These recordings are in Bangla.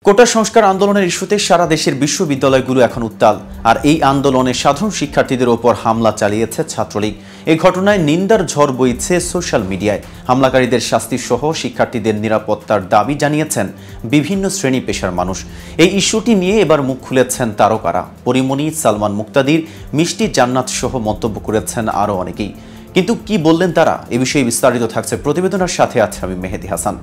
কোটা সংস্কার আন্দোলনের ইস্যুতে সারা দেশের বিশ্ববিদ্যালয়গুলো এখন উত্তাল। আর এই আন্দোলনে সাধারণ শিক্ষার্থীদের ওপর হামলা চালিয়েছে ছাত্রলীগ। এই ঘটনায় নিন্দার ঝড় বইছে সোশ্যাল মিডিয়ায়। হামলাকারীদের শাস্তি সহ শিক্ষার্থীদের নিরাপত্তার দাবি জানিয়েছেন বিভিন্ন শ্রেণী পেশার মানুষ। এই ইস্যুটি নিয়ে এবার মুখ খুলেছেন তারকারা। পরিমণি, সালমান মুক্তাদির, মিষ্টি জান্নাত সহ মন্তব্য করেছেন আরও অনেকেই। কিন্তু কি বললেন তারা, এ বিষয়ে বিস্তারিত থাকছে প্রতিবেদনের সাথে আছে আমি মেহেদি হাসান।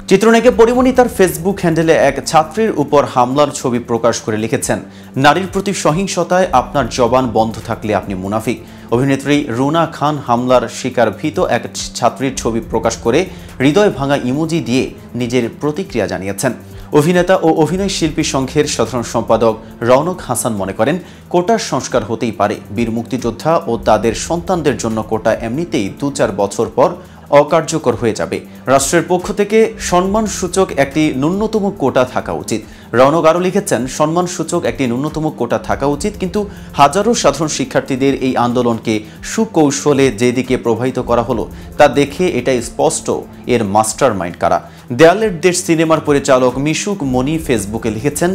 চিত্রনায়িকা পরিমণি তার ফেসবুক হ্যান্ডেলে এক ছাত্রীর উপর হামলার ছবি প্রকাশ করে লিখেছেন, নারীর প্রতি সহিংসতায় আপনার জবান বন্ধ থাকলে আপনি মুনাফিক। অভিনেত্রী রুনা খান হামলার শিকার ভীত এক ছাত্রীর ছবি প্রকাশ করে হৃদয় ভাঙা ইমোজি দিয়ে নিজের প্রতিক্রিয়া জানিয়েছেন। অভিনেতা ও অভিনয় শিল্পী সংঘের সাধারণ সম্পাদক রওনক হাসান মনে করেন, কোটার সংস্কার হতেই পারে। বীর মুক্তিযোদ্ধা ও তাদের সন্তানদের জন্য কোটা এমনিতেই 2-4 বছর পর অকার্যকর হয়ে যাবে। রাষ্ট্রের পক্ষ থেকে সম্মানসূচক একটি ন্যূনতম কোটা থাকা উচিত। রওনক আরও লিখেছেন, সম্মানসূচক একটি ন্যূনতম কোটা থাকা উচিত, কিন্তু হাজারো সাধারণ শিক্ষার্থীদের এই আন্দোলনকে সুকৌশলে যেদিকে প্রবাহিত করা হলো তা দেখে এটাই স্পষ্ট এর মাস্টার মাইন্ড কারা। দেয়ালের দেশ সিনেমার পরিচালক মিশুক মনি ফেসবুকে লিখেছেন,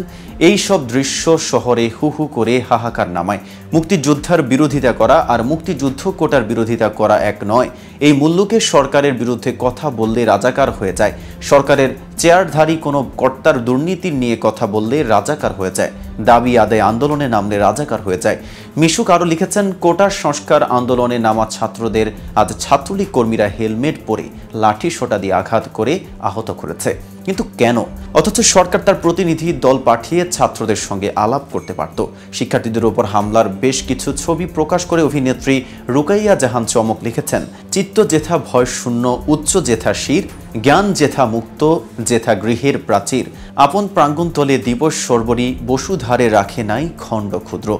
এই সব দৃশ্য শহরে হু হু করে হাহাকার নামায়। মুক্তিযোদ্ধার বিরোধিতা করা আর মুক্তিযুদ্ধ কোটার বিরোধিতা করা এক নয়। এই মূল্যকে সরকারের বিরুদ্ধে কথা বললে রাজাকার হয়ে যায়। সরকারের চেয়ারধারী কোনো কর্তার দুর্নীতির নিয়ে কথা বললে রাজাকার হয়ে যায়। দাবি আদায় আন্দোলনে নামলে রাজাকার হয়ে যায়। মিশুক আরও লিখেছেন, কোটার সংস্কার আন্দোলনে নামা ছাত্রদের আজ ছাত্রলীগ কর্মীরা হেলমেট পরে লাঠি সোটা দিয়ে আঘাত করে আহত করেছে। কিন্তু কেন? অথচ সরকার তার প্রতিনিধি দল পাঠিয়ে ছাত্রদের সঙ্গে আলাপ করতে পারত। শিক্ষার্থীদের উপর হামলার বেশ কিছু ছবি প্রকাশ করে অভিনেত্রী রুকাইয়া জাহান চমক লিখেছেন, চিত্ত যেথা ভয় শূন্য, উচ্চ যেথা শির, জ্ঞান যেথা মুক্ত, যেথা গৃহের প্রাচীর, আপন প্রাঙ্গণ তলে দিবস সর্বরী, বসুধারে রাখে নাই খণ্ড ক্ষুদ্র।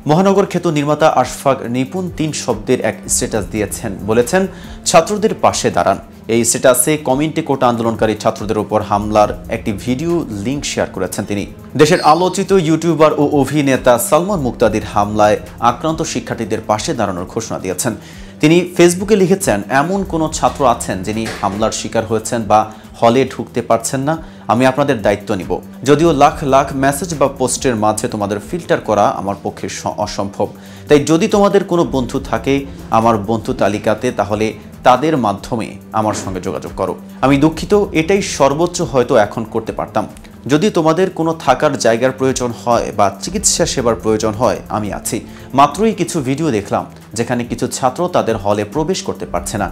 মহানগর খ্যাত নির্মাতা আশফাক নিপুণ 3 শব্দের এক স্ট্যাটাস দিয়েছেন, বলেছেন, ছাত্রদের পাশে দাঁড়ান। এই স্ট্যাটাসে কমেন্টে কোটা আন্দোলনকারী ছাত্রদের উপর হামলার একটি ভিডিও লিঙ্ক শেয়ার করেছেন তিনি। দেশের আলোচিত ইউটিউবার ও অভিনেতা সালমান মুক্তাদির হামলায় আক্রান্ত শিক্ষার্থীদের পাশে দাঁড়ানোর ঘোষণা দিয়েছেন। তিনি ফেসবুকে লিখেছেন, এমন কোনো ছাত্র আছেন যিনি হামলার শিকার হয়েছেন বা হলে ঢুকতে পারছেন না? আমি আপনাদের দায়িত্ব নিব। যদিও লাখ লাখ মেসেজ বা পোস্টের মাঝে তোমাদের ফিল্টার করা আমার পক্ষে অসম্ভব। তাই যদি তোমাদের কোনো বন্ধু থাকে আমার বন্ধু তালিকাতে, তাহলে তাদের মাধ্যমে আমার সঙ্গে যোগাযোগ করো। আমি দুঃখিত, এটাই সর্বোচ্চ হয়তো এখন করতে পারতাম। যদি তোমাদের কোনো থাকার জায়গার প্রয়োজন হয় বা চিকিৎসা সেবার প্রয়োজন হয়, আমি আছি। মাত্রই কিছু ভিডিও দেখলাম যেখানে কিছু ছাত্র তাদের হলে প্রবেশ করতে পারছে না।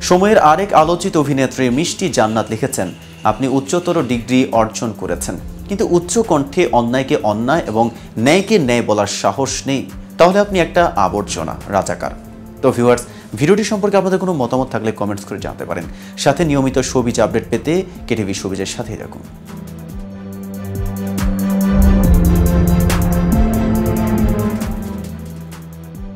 সময়ের আরেক আলোচিত অভিনেত্রী মিষ্টি জান্নাত লিখেছেন, আপনি উচ্চতর ডিগ্রি অর্জন করেছেন, কিন্তু উচ্চ কণ্ঠে অন্যায়কে অন্যায় এবং ন্যায়কে ন্যায় বলার সাহস নেই, তাহলে আপনি একটা আবর্জনা, রাজাকার। তো ভিউয়ার্স, ভিডিওটি সম্পর্কে আপনাদের কোনো মতামত থাকলে কমেন্টস করে জানাতে পারেন। সাথে নিয়মিত শোবিজ আপডেট পেতে কেটিভি শোবিজের সাথেই রাখুন।